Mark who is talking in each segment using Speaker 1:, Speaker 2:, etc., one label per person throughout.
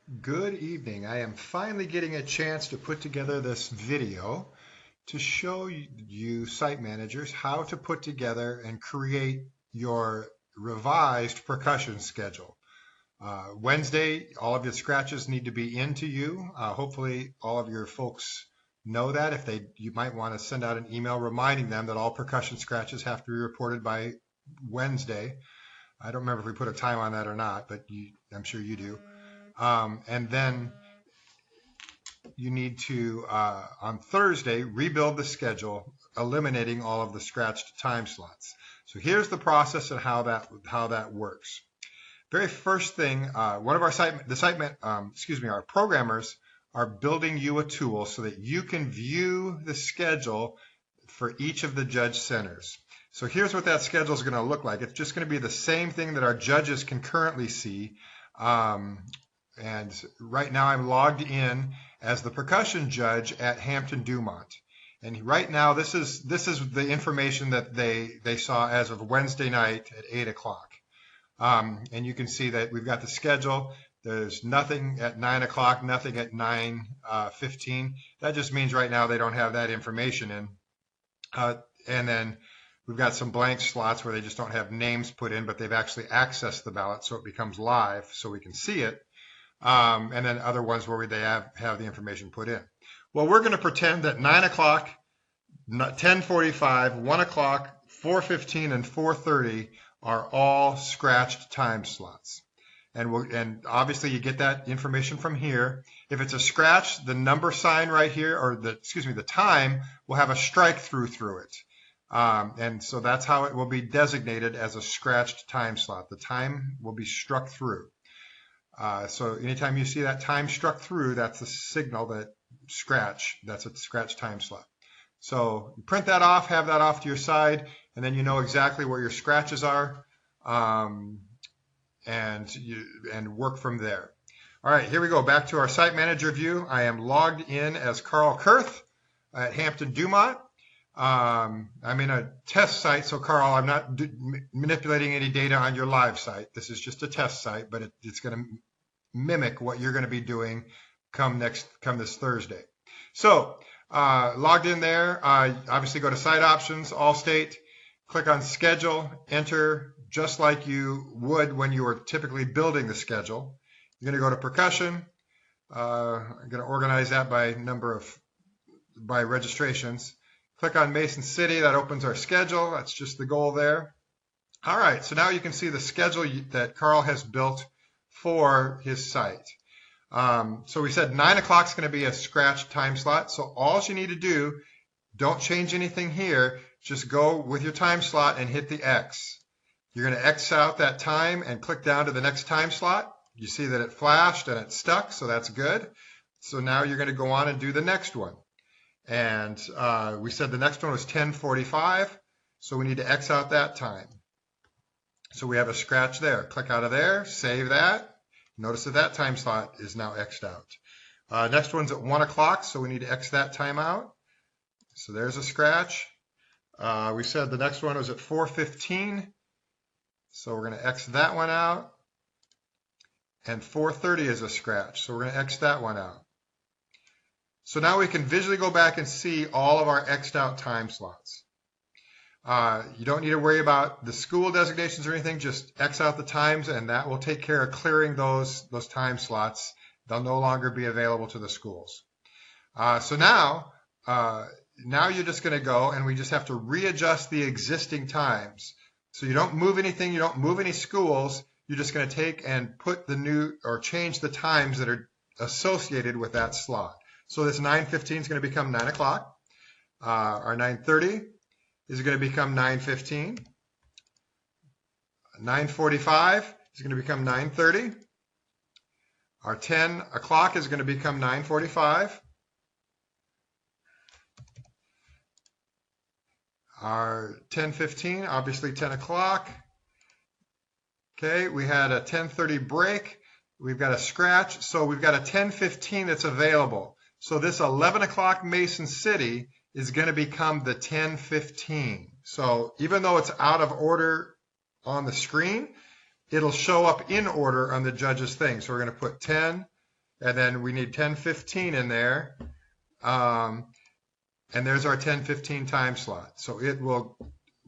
Speaker 1: Good evening. I am finally getting a chance to put together this video to show you site managers how to put together and create your revised percussion schedule. Wednesday, all of your scratches need to be into you. Hopefully all of your folks know that. You might want to send out an email reminding them that all percussion scratches have to be reported by Wednesday. I don't remember if we put a time on that or not, but I'm sure you do. And then you need to, on Thursday, rebuild the schedule, eliminating all of the scratched time slots. So here's the process and how that works. Very first thing, one of our programmers are building you a tool so that you can view the schedule for each of the judge centers. So here's what that schedule is going to look like. It's just going to be the same thing that our judges can currently see. And right now I'm logged in as the percussion judge at Hampton-Dumont. And right now this is the information that they saw as of Wednesday night at 8 o'clock. And you can see that we've got the schedule. There's nothing at 9 o'clock, nothing at 9:15. That just means right now they don't have that information in. And then we've got some blank slots where they just don't have names put in, but they've actually accessed the ballot so it becomes live so we can see it. And then other ones where they have the information put in. Well, we're going to pretend that 9 o'clock, 10:45, 1 o'clock, 4:15, and 4:30 are all scratched time slots. And obviously you get that information from here. If it's a scratch, the number sign right here, or the time, will have a strike through it. And so that's how it will be designated as a scratched time slot. The time will be struck through. So anytime you see that time struck through, that's a signal that that's a scratch time slot. So print that off, have that off to your side, and then you know exactly where your scratches are, and work from there. All right, here we go. Back to our site manager view. I am logged in as Carl Kurth at Hampton-Dumont. I'm in a test site, so Carl, I'm not manipulating any data on your live site. This is just a test site, but it's going to mimic what you're going to be doing come this Thursday. So logged in there, obviously go to Site Options, All State, click on Schedule, enter, just like you would when you were typically building the schedule. You're going to go to Percussion. I'm going to organize that by registrations. Click on Mason City, that opens our schedule. That's just the goal there. All right, so now you can see the schedule that Carl has built for his site. So we said 9 o'clock is going to be a scratch time slot. So all you need to do, don't change anything here. Just go with your time slot and hit the X. You're going to X out that time and click down to the next time slot. You see that it flashed and it stuck, so that's good. So now you're going to go on and do the next one. And we said the next one was 10:45, so we need to X out that time. So we have a scratch there. Click out of there, save that. Notice that time slot is now X'd out. Next one's at 1 o'clock, so we need to X that time out. So there's a scratch. We said the next one was at 4:15, so we're going to X that one out. And 4:30 is a scratch, so we're going to X that one out. So now we can visually go back and see all of our X'd out time slots. You don't need to worry about the school designations or anything, just X out the times and that will take care of clearing those time slots. They'll no longer be available to the schools. So now you're just going to go and we just have to readjust the existing times. So you don't move anything, you don't move any schools, you're just going to take and put change the times that are associated with that slot. So this 9:15 is going to become 9 o'clock. Our 9:30 is going to become 9:15. 9:45 is going to become 9:30. Our 10 o'clock is going to become 9:45. Our 10:15, obviously 10 o'clock. Okay, we had a 10:30 break. We've got a scratch, so we've got a 10:15 that's available. So this 11 o'clock Mason City is going to become the 10:15. So even though it's out of order on the screen, it'll show up in order on the judge's thing. So we're going to put 10, and then we need 10:15 in there. And there's our 10:15 time slot. So it will,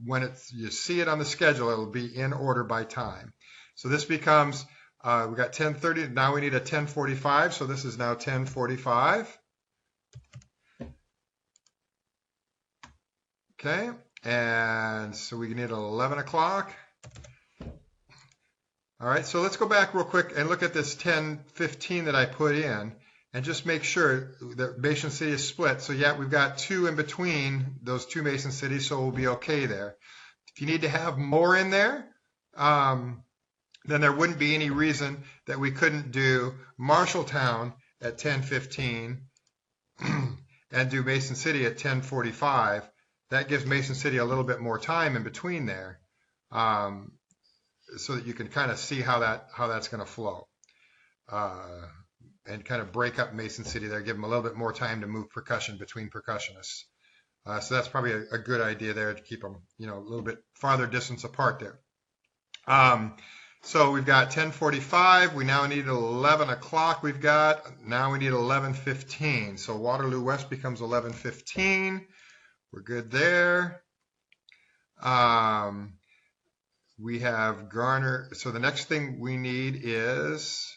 Speaker 1: when you see it on the schedule, it'll be in order by time. So this becomes, we got 10:30, now we need a 10:45, so this is now 10:45. Okay, and so we need 11 o'clock. All right, so let's go back real quick and look at this 10:15 that I put in, and just make sure that Mason City is split. So yeah, we've got 2 in between those 2 Mason Cities, so we'll be okay there. If you need to have more in there, then there wouldn't be any reason that we couldn't do Marshalltown at 10:15 and do Mason City at 10:45. That gives Mason City a little bit more time in between there, so that you can kind of see how that's going to flow. And kind of break up Mason City there, give them a little bit more time to move percussion between percussionists. So that's probably a good idea there to keep them, a little bit farther distance apart there. So we've got 10:45. We now need 11 o'clock. Now we need 11:15. So Waterloo West becomes 11:15. We're good there. We have Garner. So the next thing we need is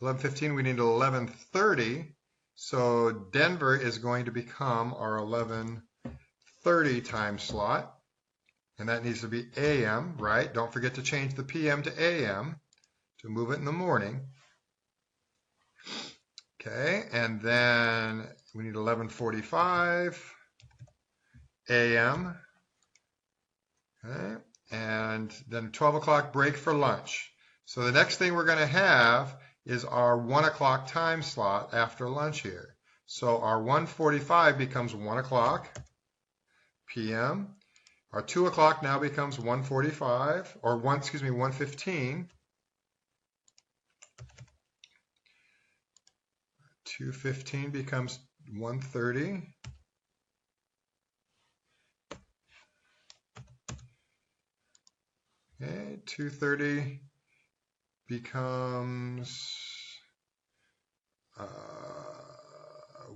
Speaker 1: 11:15, we need 11:30, so Denver is going to become our 11:30 time slot, and that needs to be AM, right? Don't forget to change the PM to AM to move it in the morning. Okay, and then we need 11:45 AM, okay, and then 12 o'clock break for lunch. So the next thing we're going to have is our 1 o'clock time slot after lunch here. So our 1:45 becomes 1 o'clock p.m. Our 2 o'clock now becomes 1:45, or 1:15. 2:15 becomes 1:30. Okay, 2:30 becomes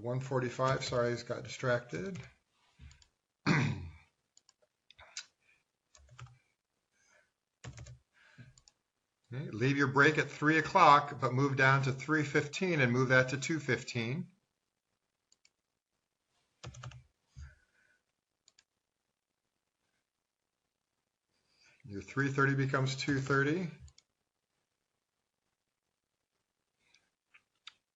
Speaker 1: 1:45. Sorry, I just got distracted. Okay, leave your break at 3 o'clock, but move down to 3:15 and move that to 2:15. Your 3:30 becomes 2:30.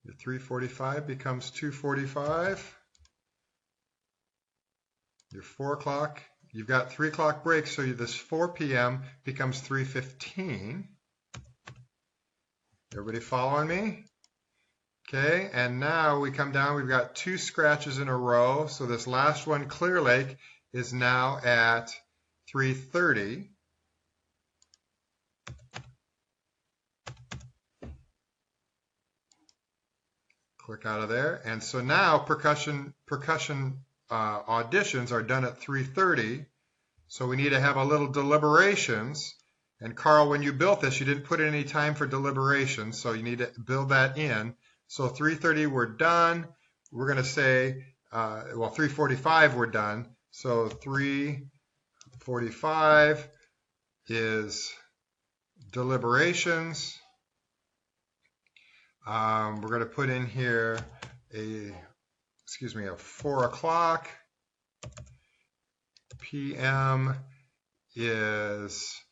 Speaker 1: Your 3:45 becomes 2:45. Your 4 o'clock, you've got 3 o'clock break, so this 4 p.m. becomes 3:15. Everybody following me? Okay, and now we come down, we've got 2 scratches in a row, so this last one, Clear Lake, is now at 3:30. Click out of there, and so now percussion auditions are done at 3:30, so we need to have a little deliberations. And Carl, when you built this, you didn't put in any time for deliberations, so you need to build that in. So 3:30 we're done. We're going to say, 3:45 we're done. So 3:45 is deliberations. We're going to put in here a 4 o'clock. PM is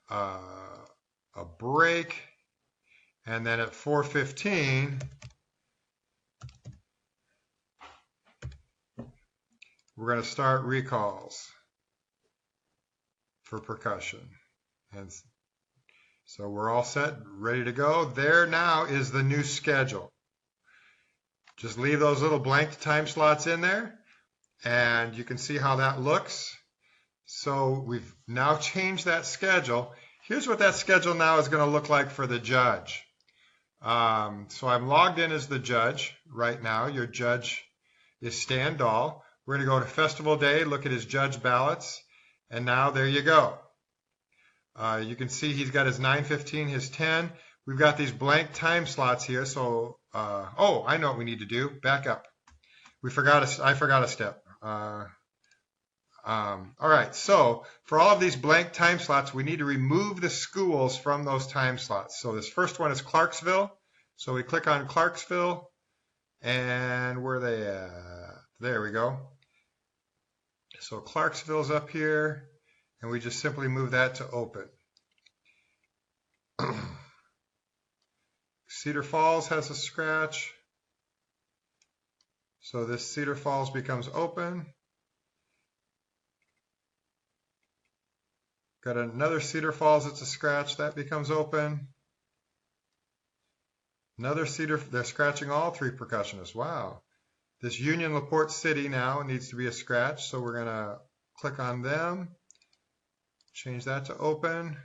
Speaker 1: a break, and then at 4:15 we're going to start recalls for percussion. And so we're all set, ready to go. There now is the new schedule. Just leave those little blank time slots in there, and you can see how that looks. So we've now changed that schedule. Here's what that schedule now is going to look like for the judge. So I'm logged in as the judge right now. Your judge is Stan Dahl. We're going to go to Festival Day, look at his judge ballots, and now there you go. You can see he's got his 9:15, his 10. We've got these blank time slots here, so oh, I know what we need to do. Back up. I forgot a step. All right, so for all of these blank time slots, we need to remove the schools from those time slots. So this first one is Clarksville. So we click on Clarksville, and where are they at? There we go. So Clarksville's up here, and we just simply move that to open. Cedar Falls has a scratch. So this Cedar Falls becomes open. Got another Cedar Falls that's a scratch, that becomes open. Another Cedar, they're scratching all three percussionists. Wow. This Union LaPorte City now needs to be a scratch, so we're gonna click on them, change that to open,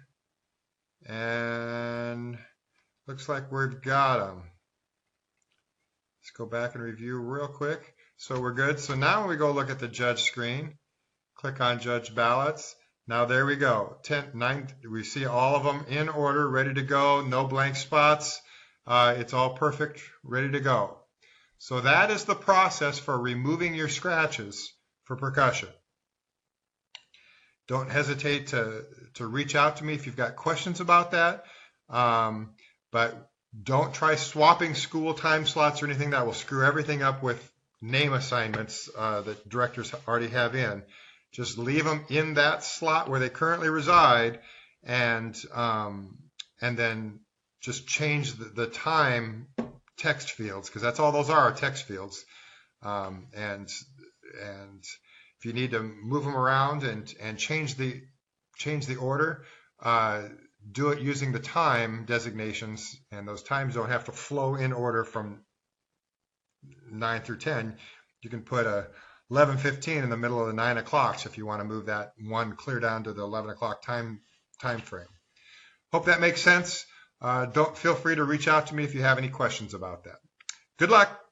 Speaker 1: and looks like we've got them. Let's go back and review real quick. So we're good. So now when we go look at the judge screen, click on judge ballots. Now there we go. 9, we see all of them in order, ready to go, no blank spots. It's all perfect, ready to go. So that is the process for removing your scratches for percussion. Don't hesitate to reach out to me if you've got questions about that. But don't try swapping school time slots or anything. That will screw everything up with name assignments that directors already have in. Just leave them in that slot where they currently reside, and then just change the time text fields, because that's all those are text fields. And if you need to move them around and change the order, do it using the time designations, and those times don't have to flow in order from 9 through 10. You can put a 11:15 in the middle of the 9 o'clocks if you want to move that one clear down to the 11 o'clock time frame. Hope that makes sense. Don't feel free to reach out to me if you have any questions about that. Good luck.